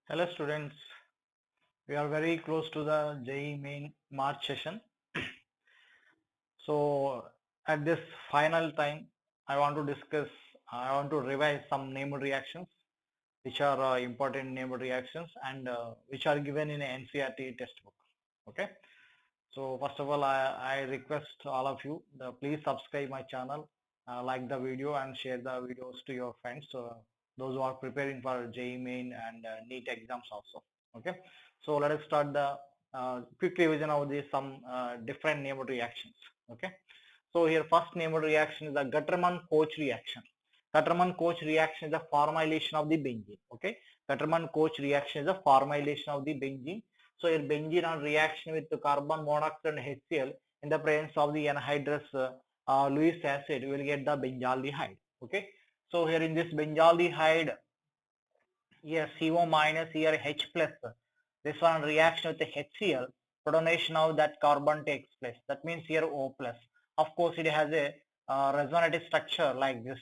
Hello students, we are very close to the JEE main March session. So at this final time, I want to revise some named reactions which are important named reactions and which are given in a NCERT textbook. Okay. So first of all, I request all of you, please subscribe my channel, like the video and share the videos to your friends. So those who are preparing for JEE main and NEET exams also. Okay. So let us start the quick revision of the some different named reactions. Okay. So here first named reaction is the Gutterman-Koch reaction. Gutterman-Koch reaction is the formylation of the benzene. Okay. Gutterman-Koch reaction is the formylation of the benzene. So here benzene on reaction with the carbon monoxide and HCl in the presence of the anhydrous Lewis acid, we will get the benzaldehyde. Okay. So here in this benzaldehyde, here CO minus, here H plus. This one reaction with the HCl, protonation of that carbon takes place. That means here O plus. Of course, it has a resonative structure like this.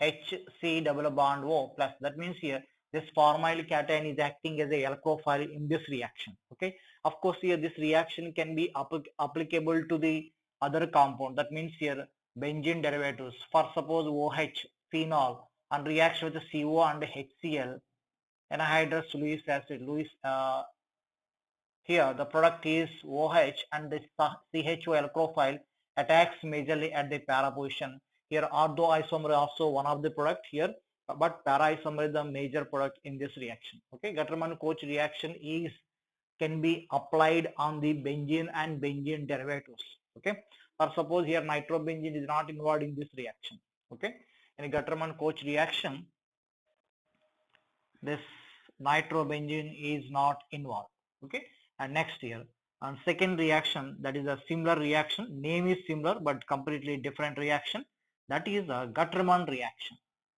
HC double bond O plus. That means here this formyl cation is acting as a alkophile in this reaction. Okay. Of course, here this reaction can be applicable to the other compound. That means here benzene derivatives. For suppose OH phenol and reaction with the CO and HCl anhydrous Lewis acid. Here the product is OH and the CHO alkophile attacks majorly at the para position. Here ortho isomer also one of the product here, but para isomer is the major product in this reaction. Okay, Gutterman-Koch reaction is can be applied on the benzene and benzene derivatives. Okay, or suppose here nitrobenzene is not involved in this reaction. Okay, in a Gutterman-Koch reaction, this nitrobenzene is not involved. Okay, and next here on second reaction, that is a similar reaction, name is similar but completely different reaction, that is a Gutterman reaction.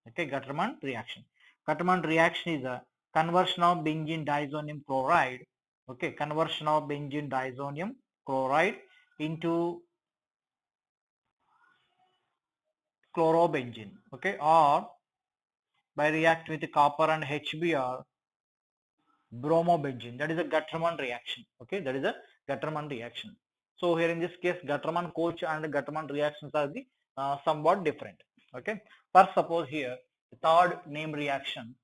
Okay, Gutterman reaction. Gutterman reaction is a conversion of benzene diazonium chloride. Okay, conversion of benzene diazonium chloride into chlorobenzene. Okay, or by reacting with copper and HBr, bromobenzene. That is a Gutterman reaction. Okay, that is a Gutterman reaction. So here in this case, Gutterman-Koch and Gutterman reactions are the somewhat different. Okay, first suppose here the third name reaction.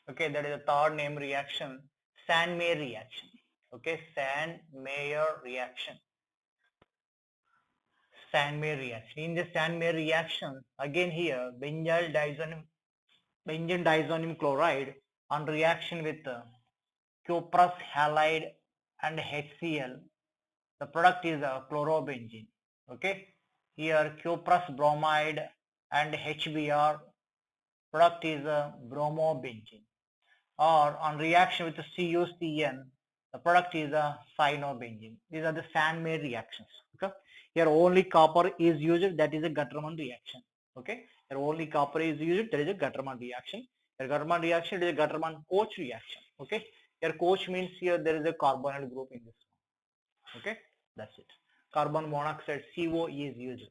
Okay, that is a third name reaction, Sand-Meyer reaction. Okay, Sand-Meyer reaction. Sand-Meyer reaction. In the Sand-Meyer reaction, again here benzene diazonium chloride on reaction with cuprous halide and HCl. The product is a chlorobenzene. Okay, here cuprous bromide and HBr, product is a bromobenzene. Or on reaction with the CuCN, the product is a cyanobenzene. These are the Sand-Meyer reactions. Okay, here only copper is used, that is a Gutterman reaction. Okay, here only copper is used, that is a Gutterman reaction. Here Gutterman reaction is a Gutterman-Koch reaction. Okay, here Koch means here there is a carbonyl group in this one. Okay, that's it. Carbon monoxide CO is used.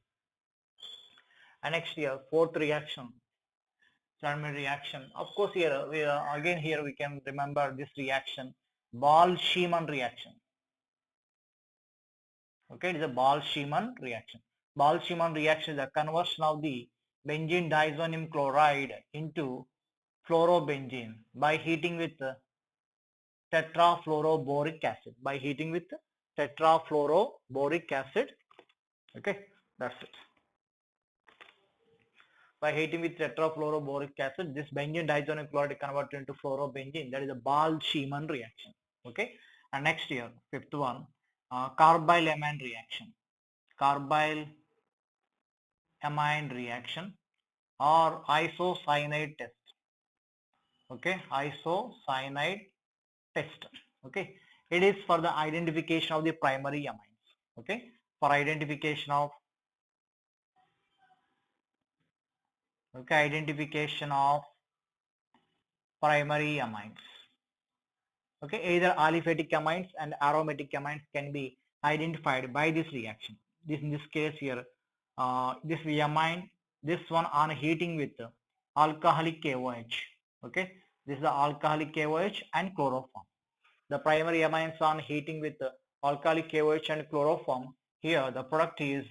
And next here fourth reaction, Sand-Meyer reaction. Of course here again here we can remember this reaction, Ball-Schiemann reaction. Okay, it is a Ball-Schiemann reaction. Ball-Schiemann reaction is a conversion of the benzene diazonium chloride into fluorobenzene by heating with tetrafluoroboric acid. By heating with tetrafluoroboric acid. Okay, that's it. By heating with tetrafluoroboric acid, this benzene diazonium chloride converted into fluorobenzene. That is a Ball-Schiemann reaction. Okay, and next here, fifth one, carbyl amine reaction. Carbyl amine reaction or isocyanide test. Okay, isocyanide test. Okay, it is for the identification of the primary amines. Okay, for identification of identification of primary amines. Okay, either aliphatic amines and aromatic amines can be identified by this reaction. This in this case here, this amine, this one on heating with alcoholic KOH. Okay, This is the alcoholic KOH and chloroform. The primary amines on heating with alcoholic KOH and chloroform. Here the product is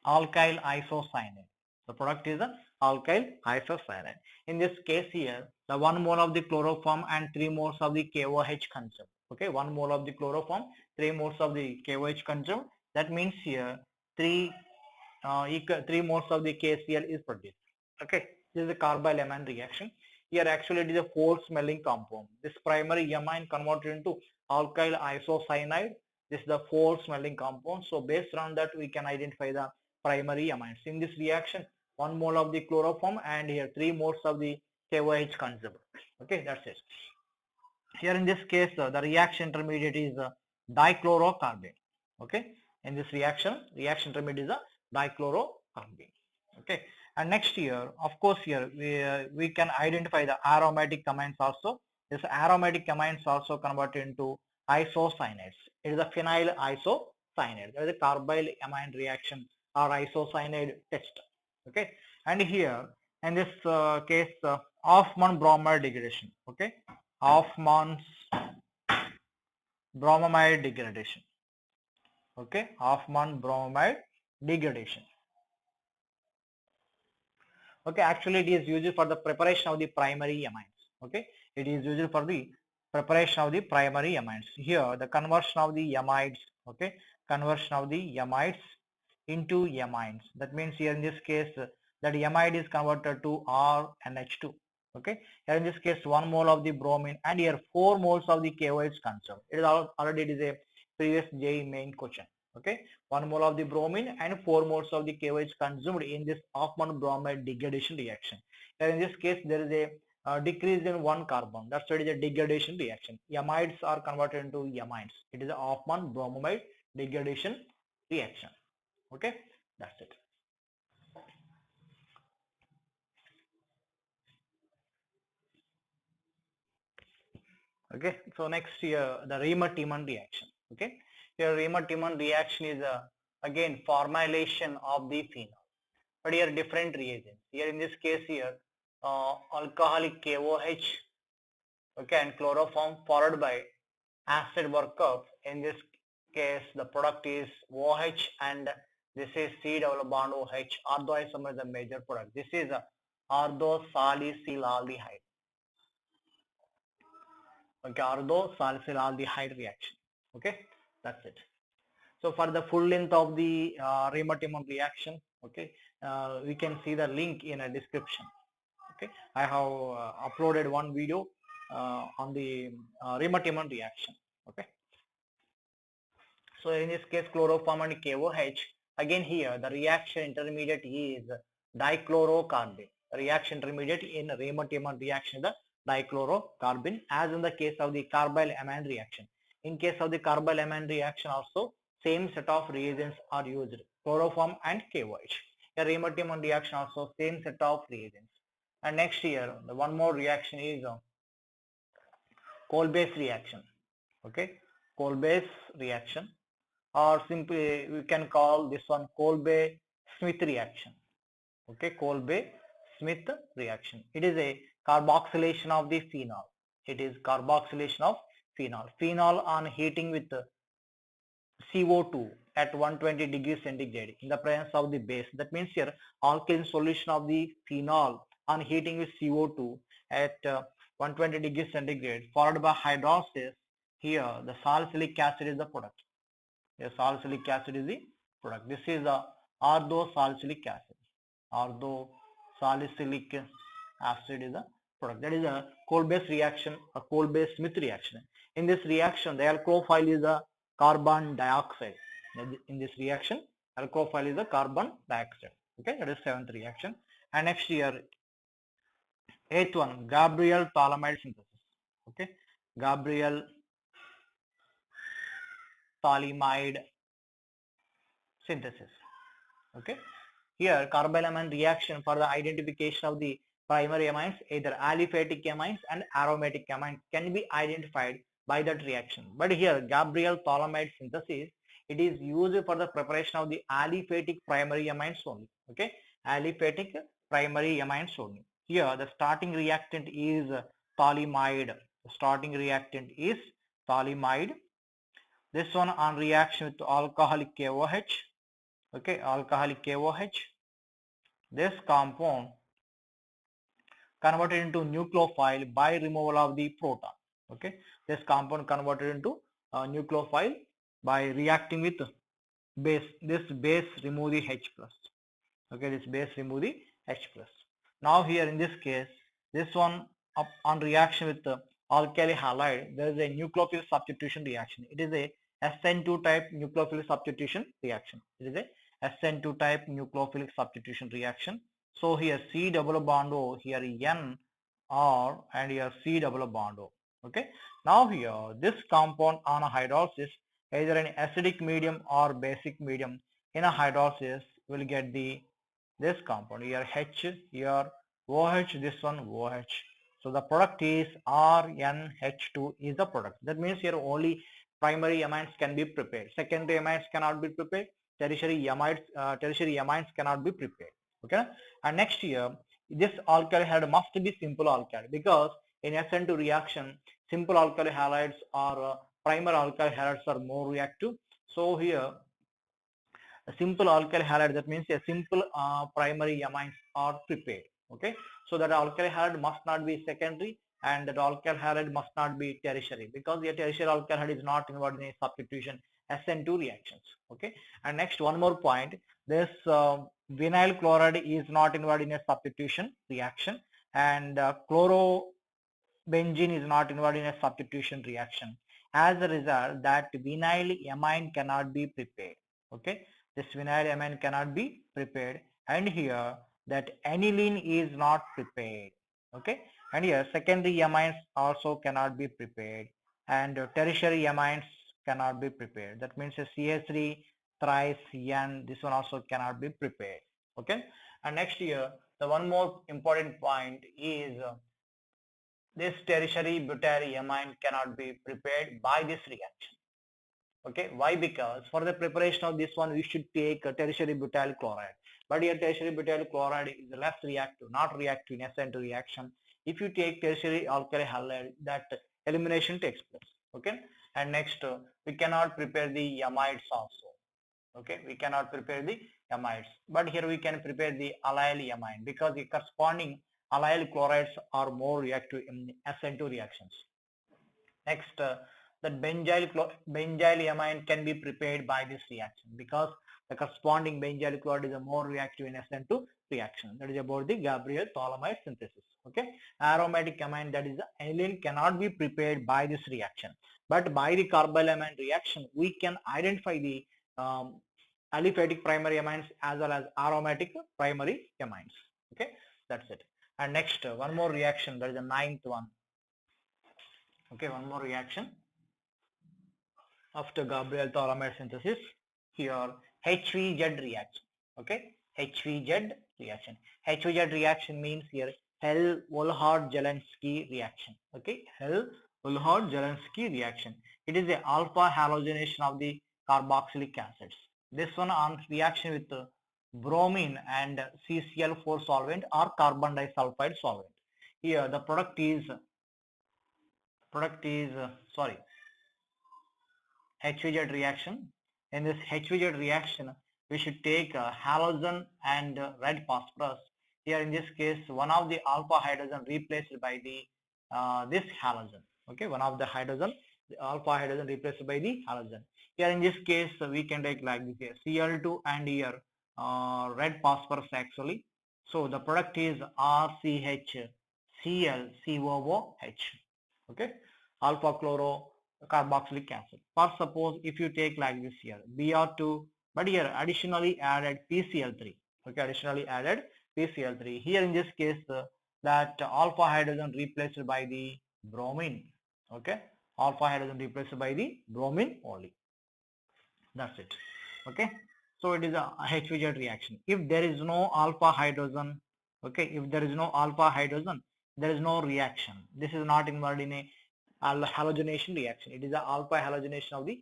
alkyl isocyanate. The product is alkyl isocyanate. In this case here, the 1 mole of the chloroform and 3 moles of the KOH consumed. Okay, 1 mole of the chloroform, 3 moles of the KOH consumed. That means here 3 moles of the KCl is produced. Okay, this is a carbyl amine reaction. Here actually it is a 4 smelling compound. This primary amine converted into alkyl isocyanide. This is the 4 smelling compound. So based on that we can identify the primary amines. In this reaction 1 mole of the chloroform and here 3 moles of the KOH consumed. Okay, that's it. Here in this case the reaction intermediate is dichlorocarbene. Okay, in this reaction intermediate is a dichlorocarbene. Okay, and next here of course here we can identify the aromatic amines also. This aromatic amines also converted into isocyanates. It is a phenyl isocyanate. That is a carbyl amine reaction or isocyanate test. Okay, and here in this case Hoffmann bromide degradation. Okay, Hoffmann's bromamide degradation. Okay, Hoffmann bromide degradation. Okay, actually it is used for the preparation of the primary amines. Okay, it is used for the preparation of the primary amines. Here the conversion of the amides. Okay, conversion of the amides into amines. That means here in this case that amide is converted to R and H2. Okay, here in this case 1 mole of the bromine and here 4 moles of the KOH consumed. It is already it is a previous JEE main question. Okay, 1 mole of the bromine and 4 moles of the KOH consumed in this Hoffmann bromide degradation reaction. Here in this case there is a decrease in 1 carbon. That's why it is a degradation reaction. Amides are converted into amines. It is a Hoffmann bromide degradation reaction. Okay, that's it. Okay, so next here the Riemer-Tiemann reaction. Okay, here Riemer-Tiemann reaction is again formylation of the phenol, but here different reagents. Here in this case here alcoholic KOH, okay, and chloroform followed by acid workup. In this case the product is OH and this is C double bond OH. Orthoisomer is the major product. This is a orthosalicylaldehyde. Okay, orthosalicylaldehyde reaction. Okay, that's it. So for the full length of the Riemer-Tiemann reaction, okay, we can see the link in a description. Okay, I have uploaded one video on the Riemer-Tiemann reaction. Okay, so in this case chloroform and KOH, again here the reaction intermediate is dichlorocarbene. Reaction intermediate in Riemer-Tiemann reaction is the dichlorocarbene, as in the case of the carbyl amine reaction. In case of the carbyl amine reaction also same set of reagents are used, chloroform and KOH. A Riemer-Tiemann reaction also same set of reagents. And next here the one more reaction is Kolbe's reaction. Okay, Kolbe's reaction, or simply we can call this one Kolbe-Smith reaction. Okay, Kolbe-Smith reaction. It is a carboxylation of the phenol. It is carboxylation of phenol. Phenol on heating with CO2 at 120 degrees centigrade in the presence of the base. That means here alkaline solution of the phenol on heating with CO2 at 120 degrees centigrade followed by hydrolysis. Here the salicylic acid is the product. Here salicylic acid is the product. This is the orthosalicylic acid. Orthosalicylic acid is the product. That is a Kolbe's reaction, a Kolbe-Smith reaction. In this reaction the alkophile is a carbon dioxide. In this reaction alkophile is a carbon dioxide. Okay, that is 7th reaction. And next here 8th one, Gabriel phthalimide synthesis. Okay, Gabriel phthalimide synthesis. Okay, here carbyl amine reaction for the identification of the primary amines, either aliphatic amines and aromatic amines can be identified by that reaction. But here Gabriel phthalimide synthesis, it is used for the preparation of the aliphatic primary amines only. Okay, aliphatic primary amines only. Here the starting reactant is tholimide. The starting reactant is tholimide. This one on reaction with alcoholic KOH. Okay, alcoholic KOH. This compound converted into nucleophile by removal of the proton. Okay, this compound converted into nucleophile by reacting with base. This base remove the H plus. Okay, this base remove the H plus. Now here in this case, this one up on reaction with the alkali halide, there is a nucleophile substitution reaction. It is a SN2 type nucleophilic substitution reaction. It is a SN2 type nucleophilic substitution reaction. So here C double bond O, here N R, and here C double bond O. Okay. Now here this compound on a hydrolysis, either an acidic medium or basic medium, in a hydrolysis will get the this compound here H, here OH, this one OH. So the product is RNH2 is the product. That means here only primary amines can be prepared. Secondary amines cannot be prepared. Tertiary amines cannot be prepared. Okay. And next here, this alkali halide must be simple alkali, because in SN2 reaction, simple alkali halides or primary alkali halides are more reactive. So here a simple alkali halide, that means a simple primary amines are prepared. Okay, so that alkali halide must not be secondary and that alkali halide must not be tertiary, because the tertiary alkali halide is not involved in a substitution SN2 reactions. Okay, and next one more point, this vinyl chloride is not involved in a substitution reaction, and chlorobenzene is not involved in a substitution reaction. As a result, that vinyl amine cannot be prepared. Okay, this vinyl amine cannot be prepared, and here that aniline is not prepared. Okay, and here secondary amines also cannot be prepared, and tertiary amines cannot be prepared. That means a CH3 thrice N, this one also cannot be prepared. Okay, and next here the one more important point is this tertiary butyramine cannot be prepared by this reaction. Okay, why? Because for the preparation of this one we should take tertiary butyl chloride, but here tertiary butyl chloride is less reactive, not reactive in SN2 reaction. If you take tertiary alkali halide, that elimination takes place. Okay, and next we cannot prepare the amides also. Okay, we cannot prepare the amides, but here we can prepare the allyl amine, because the corresponding allyl chlorides are more reactive in SN2 reactions. Next, that benzyl amine can be prepared by this reaction, because the corresponding benzyl chloride is a more reactive in SN2 reaction. That is about the Gabriel-Tholamide synthesis. Okay, aromatic amine, that is the aniline, cannot be prepared by this reaction, but by the carbylamine reaction we can identify the aliphatic primary amines as well as aromatic primary amines. Okay, that's it. And next, one more reaction, that is the ninth one. Okay, one more reaction after Gabriel-Tholamide synthesis. Here HVZ reaction. Okay, HVZ reaction. HVZ reaction means here Hell-Wohlhard-Jelensky reaction. Okay, Hell-Wohlhard-Jelensky reaction. It is a alpha halogenation of the carboxylic acids. This one on reaction with bromine and CCl4 solvent or carbon disulfide solvent. Here the product is HVZ reaction. In this HVZ reaction, we should take halogen and red phosphorus. Here in this case, one of the alpha hydrogen replaced by the this halogen. Okay, one of the hydrogen, the alpha hydrogen replaced by the halogen. Here in this case, we can take like this here, Cl2 and here red phosphorus actually. So the product is RCH ClCOOH. Okay, alpha chloro carboxylic acid. For suppose if you take like this here Br2, but here additionally added PCl3. Okay, additionally added PCl3. Here in this case that alpha hydrogen replaced by the bromine. Okay, alpha hydrogen replaced by the bromine only. That's it. Okay, so it is a HVZ reaction. If there is no alpha hydrogen, okay, if there is no alpha hydrogen, there is no reaction. This is not involved in a halogenation reaction. It is a alpha halogenation of the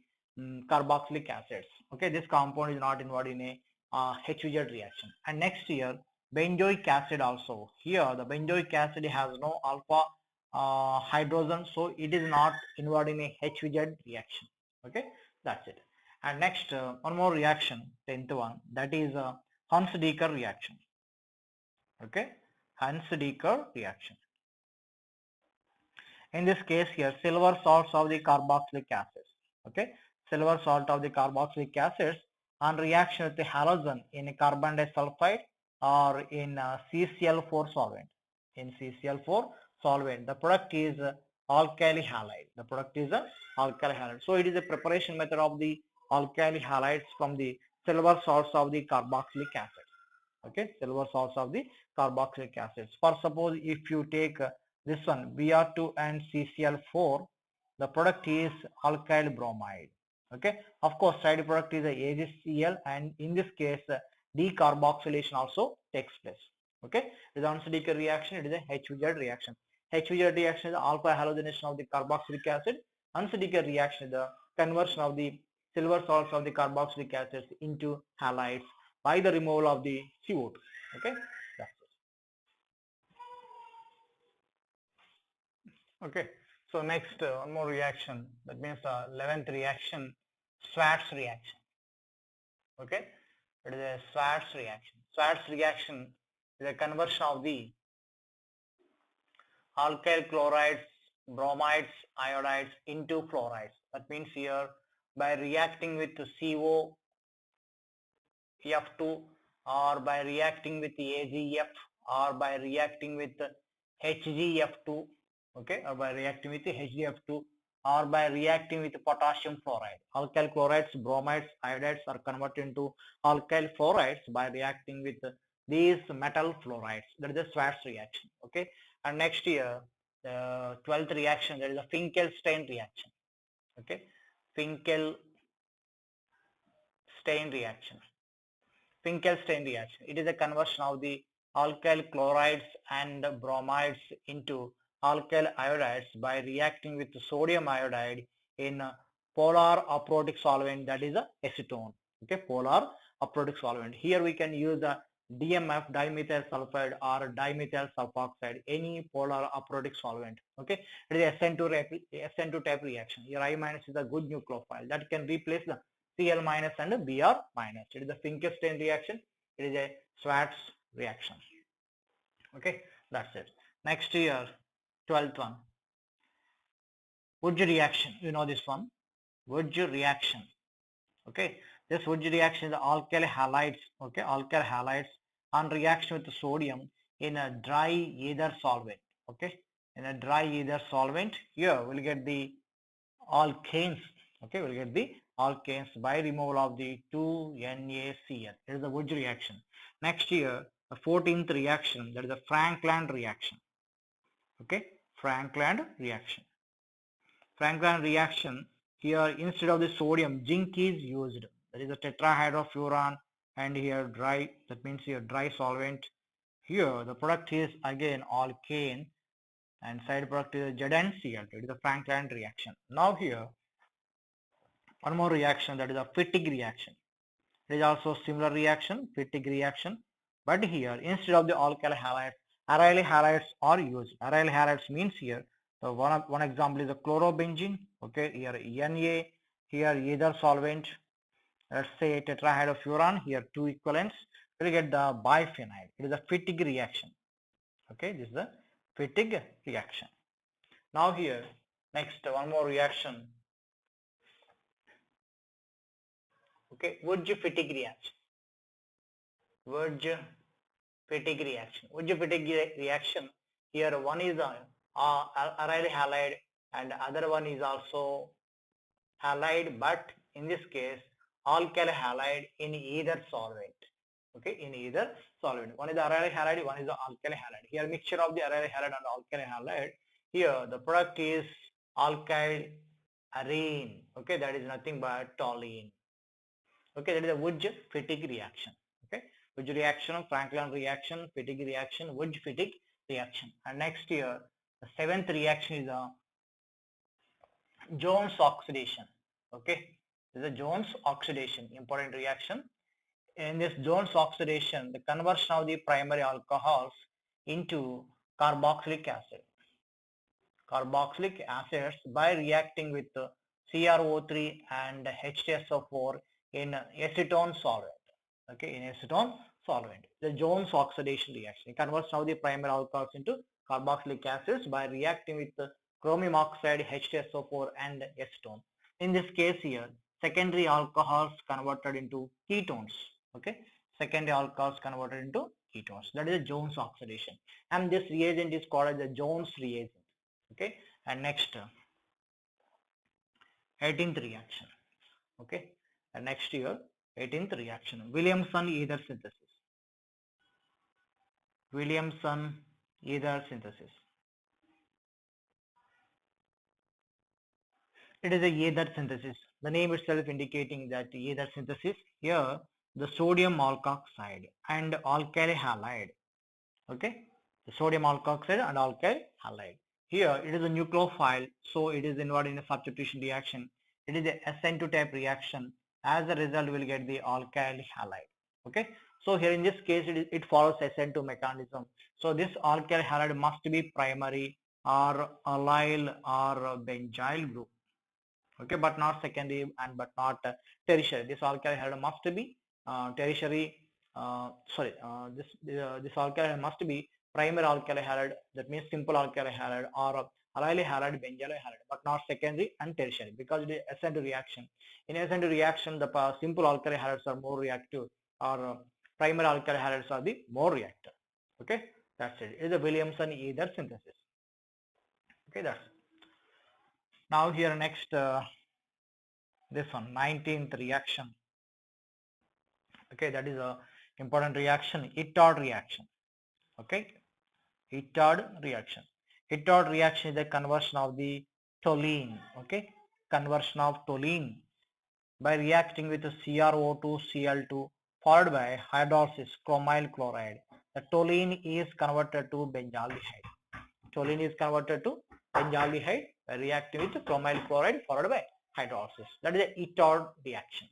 carboxylic acids. Okay, this compound is not involved in a HVZ reaction. And next here benzoic acid also. Here the benzoic acid has no alpha hydrogen, so it is not involved in a HVZ reaction. Okay, that's it. And next one more reaction, 10th one, that is Hunsdiecker reaction. Okay, Hunsdiecker reaction. In this case here, silver salts of the carboxylic acids. Okay, silver salt of the carboxylic acids on reaction with the halogen in carbon disulfide or in CCl4 solvent. In CCl4 solvent, the product is alkali halide. The product is alkali halide. So it is a preparation method of the alkali halides from the silver salts of the carboxylic acids. Okay, silver salts of the carboxylic acids. For suppose if you take this one Br2 and CCl4, the product is alkyl bromide. Okay, of course side product is a AgCl, and in this case decarboxylation also takes place. Okay, it is Hunsdiecker reaction, it is a HVZ reaction. HVZ reaction is the alpha halogenation of the carboxylic acid. Hunsdiecker reaction is the conversion of the silver salts of the carboxylic acids into halides by the removal of the CO2. Okay, that's it. Okay, so next one more reaction, that means 11th reaction, Schwarz reaction. Okay, it is a Schwarz reaction. Schwarz reaction is a conversion of the alkyl chlorides, bromides, iodides into fluorides. That means here by reacting with CO F2, or by reacting with AgF, or by reacting with HgF2, okay, or by reacting with HgF2, or by reacting with potassium fluoride. Alkyl chlorides, bromides, iodides are converted into alkyl fluorides by reacting with these metal fluorides. That is the Schwarz reaction. Okay, and next year the 12th reaction, that is a Finkelstein reaction. Okay, Finkelstein reaction. Finkelstein reaction. It is a conversion of the alkyl chlorides and bromides into alkyl iodides by reacting with sodium iodide in polar aprotic solvent, that is acetone. Okay, polar aprotic solvent. Here we can use the DMF, dimethyl sulfide, or dimethyl sulfoxide, any polar aprotic solvent. Okay, it is SN2 type reaction. Here I minus is a good nucleophile that can replace the Cl minus and Br minus. It is a Finkelstein reaction. It is a Schwarz reaction. Okay, that's it. Next year, 12th one, Wurtz reaction. You know this one, Wurtz reaction. Okay, this Wurtz reaction is alkyl halides. Okay, alkyl halides on reaction with sodium in a dry ether solvent. Okay, in a dry ether solvent, here we'll get the alkanes. Okay, we'll get the alkanes by removal of the 2NaCl. It is the Wurtz reaction. Next year, the 14th reaction, that is the Frankland reaction. Okay, Frankland reaction. Frankland reaction, here instead of the sodium, zinc is used. That is a tetrahydrofuran, and here dry, that means here dry solvent. Here the product is again alkane, and side product is ZnCl. It is the Frankland reaction. Now here one more reaction, that is a Fittig reaction. It is also similar reaction, Fittig reaction, but here instead of the alkyl halides, aryl halides are used. Aryl halides means here, so one example is the chlorobenzene. Okay, here Na, here either solvent, let's say tetrahydrofuran, here two equivalents, we will get the biphenyl. It is a Fittig reaction. Okay, this is the Fittig reaction. Now here, next one more reaction. Okay, Wurtz-Fittig reaction. Wurtz-Fittig reaction. Wurtz-Fittig reaction. Here one is aryl halide and other one is also halide, but in this case alkyl halide in either solvent. Okay, in either solvent. One is the aryl halide, one is the alkyl halide. Here mixture of the aryl halide and alkyl halide. Here the product is alkyl arene. Okay, that is nothing but toluene. Okay, that is a Wurtz-Fittig reaction. Okay, Wurtz reaction, Frankland reaction, Fittig reaction, Wurtz-Fittig reaction. And next year, the 7th reaction is a Jones oxidation. Okay, this is a Jones oxidation, important reaction. In this Jones oxidation, the conversion of the primary alcohols into carboxylic acid. Carboxylic acids by reacting with CrO3 and H2SO4 in acetone solvent. Okay, in acetone solvent. The Jones oxidation reaction converts now the primary alcohols into carboxylic acids by reacting with chromium oxide, H2SO4 and acetone. In this case here, secondary alcohols converted into ketones. Okay, secondary alcohols converted into ketones. That is the Jones oxidation, and this reagent is called as the Jones reagent. Okay, and next 18th reaction. Okay, and next here 18th reaction, Williamson ether synthesis. Williamson ether synthesis. It is a ether synthesis. The name itself indicating that ether synthesis. Here the sodium alkoxide and alkyl halide. Okay, the sodium alkoxide and alkyl halide. Here it is a nucleophile, so it is involved in a substitution reaction. It is a SN2 type reaction. As a result, we will get the alkyl halide. Okay, so here in this case, it follows SN2 mechanism. So this alkyl halide must be primary or allyl or benzyl group. Okay, but not secondary and but not tertiary. This alkyl halide must be tertiary. This alkyl halide must be primary alkyl halide. That means simple alkyl halide or allyl halide, benzyl halide, but not secondary and tertiary because it is SN2 reaction. In SN2 reaction, the simple alkyl halides are more reactive, or primary alkyl halides are the more reactive. Okay, that's it. It is a Williamson ether synthesis. Okay, that's it. Now here next this one 19th reaction. Okay, that is a important reaction, Itard reaction. Okay, Itard reaction. Itard reaction is the conversion of the toluene. Okay, conversion of toluene by reacting with CrO2 Cl2 followed by hydrolysis chromyl chloride. The toluene is converted to benzaldehyde. Toluene is converted to benzaldehyde by reacting with chromyl chloride followed by hydrolysis. That is the Itard reaction.